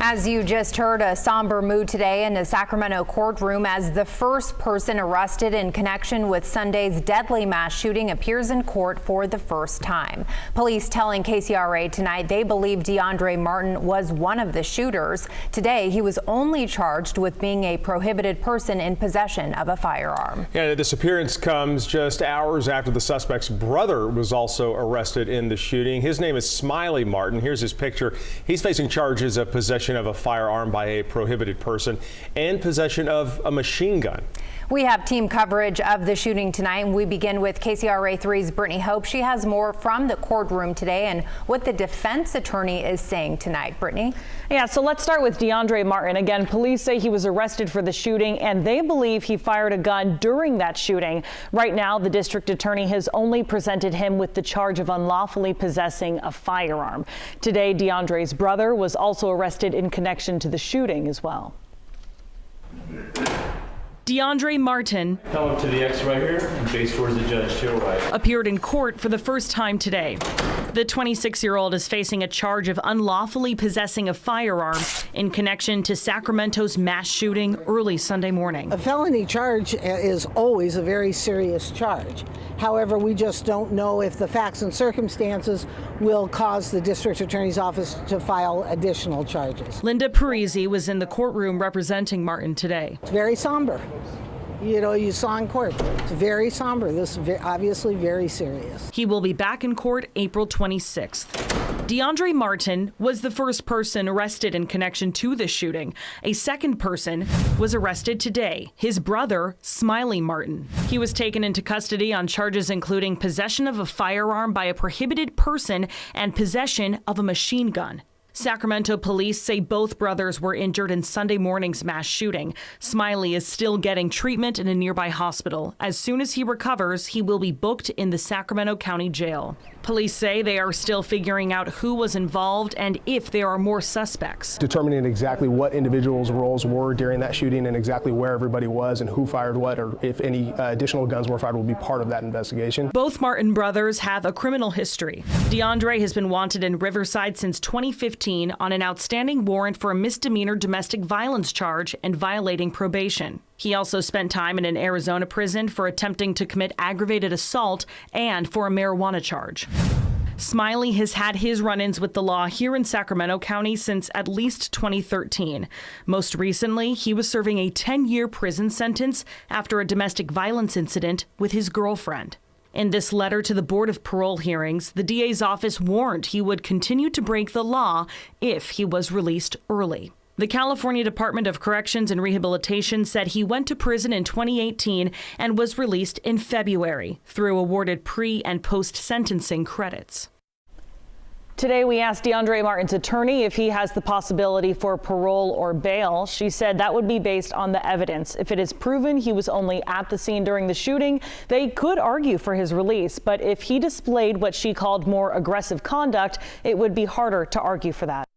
As you just heard, a somber mood today in a Sacramento courtroom as the first person arrested in connection with Sunday's deadly mass shooting appears in court for the first time. Police telling KCRA tonight they believe DeAndre Martin was one of the shooters. Today, he was only charged with being a prohibited person in possession of a firearm. Yeah, this appearance comes just hours after the suspect's brother was also arrested in the shooting. His name is Smiley Martin. Here's his picture. He's facing charges of possession of a firearm by a prohibited person and possession of a machine gun. We have team coverage of the shooting tonight, and we begin with KCRA 3's Brittany Hope. She has more from the courtroom today and what the defense attorney is saying tonight. Brittany? Yeah, so let's start with DeAndre Martin. Again, police say he was arrested for the shooting, and they believe he fired a gun during that shooting. Right now, the district attorney has only presented him with the charge of unlawfully possessing a firearm. Today, DeAndre's brother was also arrested in connection to the shooting as well. DeAndre Martin come up to the X right here and face towards the judge to your right. Appeared in court for the first time today. The 26-year-old is facing a charge of unlawfully possessing a firearm in connection to Sacramento's mass shooting early Sunday morning. A felony charge is always a very serious charge. However, we just don't know if the facts and circumstances will cause the district attorney's office to file additional charges. Linda Parisi was in the courtroom representing Martin today. It's very somber. You know, you saw in court. It's very somber. This is obviously very serious. He will be back in court April 26th. DeAndre Martin was the first person arrested in connection to the shooting. A second person was arrested today, his brother, Smiley Martin. He was taken into custody on charges including possession of a firearm by a prohibited person and possession of a machine gun. Sacramento police say both brothers were injured in Sunday morning's mass shooting. Smiley is still getting treatment in a nearby hospital. As soon as he recovers, he will be booked in the Sacramento County Jail. Police say they are still figuring out who was involved and if there are more suspects. Determining exactly what individuals' roles were during that shooting and exactly where everybody was and who fired what, or if any additional guns were fired, will be part of that investigation. Both Martin brothers have a criminal history. DeAndre has been wanted in Riverside since 2015 on an outstanding warrant for a misdemeanor domestic violence charge and violating probation. He also spent time in an Arizona prison for attempting to commit aggravated assault and for a marijuana charge. Smiley has had his run-ins with the law here in Sacramento County since at least 2013. Most recently, he was serving a 10-year prison sentence after a domestic violence incident with his girlfriend. In this letter to the Board of Parole hearings, the DA's office warned he would continue to break the law if he was released early. The California Department of Corrections and Rehabilitation said he went to prison in 2018 and was released in February through awarded pre- and post-sentencing credits. Today, we asked DeAndre Martin's attorney if he has the possibility for parole or bail. She said that would be based on the evidence. If it is proven he was only at the scene during the shooting, they could argue for his release. But if he displayed what she called more aggressive conduct, it would be harder to argue for that.